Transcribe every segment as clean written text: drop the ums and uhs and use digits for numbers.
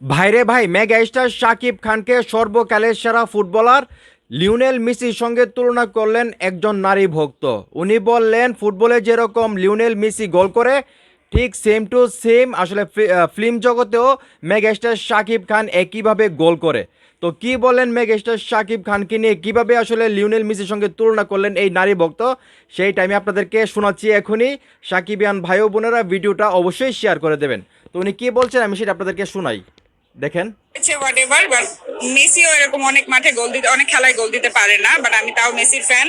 ভাইরে ভাই, mega star Shakib খানকে সর্বকালের সেরা ফুটবলার লিওনেল মেসির সঙ্গে তুলনা করলেন একজন নারী ভক্ত। উনি বললেন ফুটবলে যেরকম লিওনেল মেসি গোল করে ঠিক সেম টু সেম আসলে film জগতেও mega star Shakib Khan একইভাবে গোল করে। তো কি বলেন মেগা স্টার শাকিব খানকে নিয়ে, কিভাবে আসলে লিওনেল মেসির সঙ্গে তুলনা করলেন এই নারী ভক্ত, সেই টাইমে আপনাদেরকে শোনাচ্ছি এখনই। সাকিবিয়ান ভাই ও বোনেরা ভিডিওটা অবশ্যই শেয়ার করে দেবেন। তো উনি কি বলছেন আমি সেটা আপনাদেরকে শোনাই, দেখেন। হোয়াটএভার বাট মেসিও এরকম অনেক মাঠে গোল দিতে, অনেক খেলায় গোল দিতে পারে না, বাট আমি তাও মেসির ফ্যান।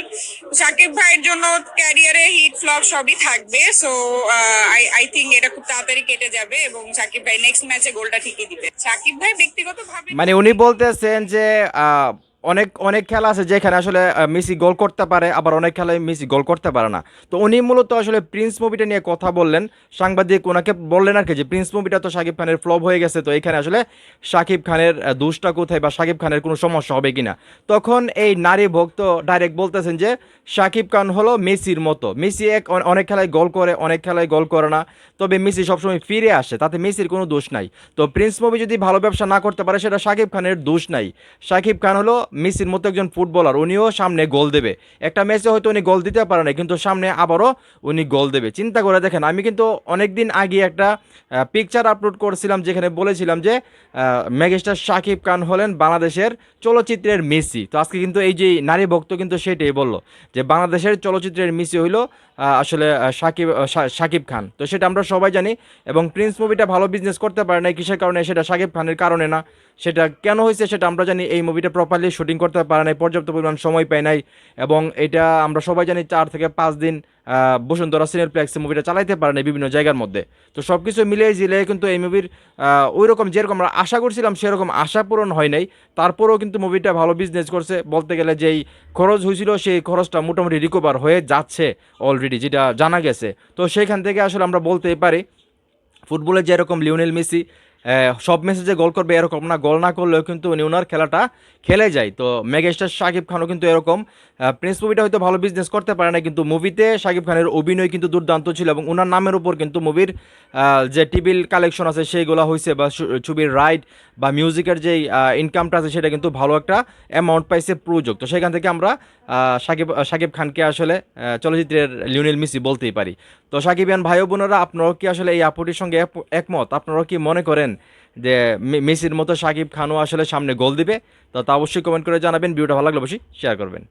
সাকিব ভাইয়ের জন্য ক্যারিয়ারে হিট ফ্লপ সবই থাকবে, সো আই আই থিঙ্ক এটা খুব তাড়াতাড়ি কেটে যাবে এবং সাকিব ভাই নেক্সট ম্যাচে গোলটা ঠিকই দিবে। সাকিব ভাই ব্যক্তিগত ভাবে মানে উনি বলতেছেন যে অনেক অনেক খেলা আছে যেখানে আসলে মেসি গোল করতে পারে, আবার অনেক খেলায় মেসি গোল করতে পারে না। তো উনি মূলত আসলে প্রিন্স মুভিটা নিয়ে কথা বললেন। সাংবাদিক ওনাকে বললেন আর কি যে প্রিন্স মুভিটা তো শাকিব খানের ফ্লপ হয়ে গেছে, তো এখানে আসলে শাকিব খানের দোষটা কোথায় বা শাকিব খানের কোনো সমস্যা হবে কিনা। তখন এই নারী ভক্ত ডাইরেক্ট বলতেছেন যে শাকিব খান হলো মেসির মতো, মেসি অনেক খেলায় গোল করে, অনেক খেলায় গোল করে না, তবে মেসি সবসময় ফিরে আসে, তাতে মেসির কোনো দোষ নাই। তো প্রিন্স মুভি যদি ভালো ব্যবসা না করতে পারে সেটা শাকিব খানের দোষ নাই। শাকিব খান হলো মেসির মতো একজন ফুটবলার, উনিও সামনে গোল দেবে। একটা ম্যাচে হয়তো উনি গোল দিতে পারে না, কিন্তু সামনে আবারও উনি গোল দেবে। চিন্তা করে দেখেন, আমি কিন্তু অনেক দিন আগে একটা পিকচার আপলোড করেছিলাম যেখানে বলেছিলাম যে মেগাস্টার শাকিব খান হলেন বাংলাদেশের চলচ্চিত্রের মেসি। তো আজকে কিন্তু এই যে নারী ভক্ত কিন্তু সেটাই বললো যে বাংলাদেশের চলচ্চিত্রের মেসি হইল আসলে শাকিব খান। তো সেটা আমরা সবাই জানি। এবং প্রিন্স মুভিটা ভালো বিজনেস করতে পারে না কিসের কারণে, সেটা শাকিব খানের কারণে না। সেটা কেন হয়েছে সেটা আমরা জানি। এই মুভিটা প্রপারলি শুটিং করতে পারে নাই, পর্যাপ্ত পরিমাণ সময় পায় নাই। এবং এটা আমরা সবাই জানি 4 থেকে 5 দিন বসুন্ধরা সিনেপ্লেক্সে মুভিটা চালাইতে পারে নাই বিভিন্ন জায়গার মধ্যে। তো সব কিছু মিলিয়ে জিলিয়ে কিন্তু এই মুভির ওই রকম যেরকম আমরা আশা করছিলাম সেরকম আশা পূরণ হয় নাই। তারপরেও কিন্তু মুভিটা ভালো বিজনেস করছে। বলতে গেলে যেই খরচ হয়েছিল সেই খরচটা মোটামুটি রিকভার হয়ে যাচ্ছে অলরেডি, যেটা জানা গেছে। তো সেইখান থেকে আসলে আমরা বলতেই পারি ফুটবলে যেরকম লিওনেল মেসি সব ম্যাচে যে গোল করবে এরকম না, গোল না করলেও কিন্তু উনি ওনার খেলাটা খেলে যায়। তো মেগাস্টার শাকিব খানও কিন্তু এরকম। প্রিন্স মুভিটা হয়তো ভালো বিজনেস করতে পারে না, কিন্তু মুভিতে শাকিব খানের অভিনয় কিন্তু দুর্দান্ত ছিল এবং ওনার নামের উপর কিন্তু মুভির যে টিভির কালেকশন আছে সেইগুলো হয়েছে, বা ছবির রাইট বা মিউজিকের যেই ইনকামটা আছে সেটা কিন্তু ভালো একটা অ্যামাউন্ট পাইছে প্রযোজক। তো সেখান থেকে আমরা শাকিব খানকে আসলে চলচ্চিত্রের লিওনেল মেসি বলতেই পারি। তো সাকিবিয়ান ভাই বোনেরা, আপনারাও কি আসলে এই আপুটির সঙ্গে একমত? আপনারাও কি মনে করেন যে মেসির মতো শাকিব খানও আসলে সামনে গোল দিবে? তো তা অবশ্যই কমেন্ট করে জানাবেন। ভিডিওটা ভালো লাগলে অবশ্যই শেয়ার করবেন।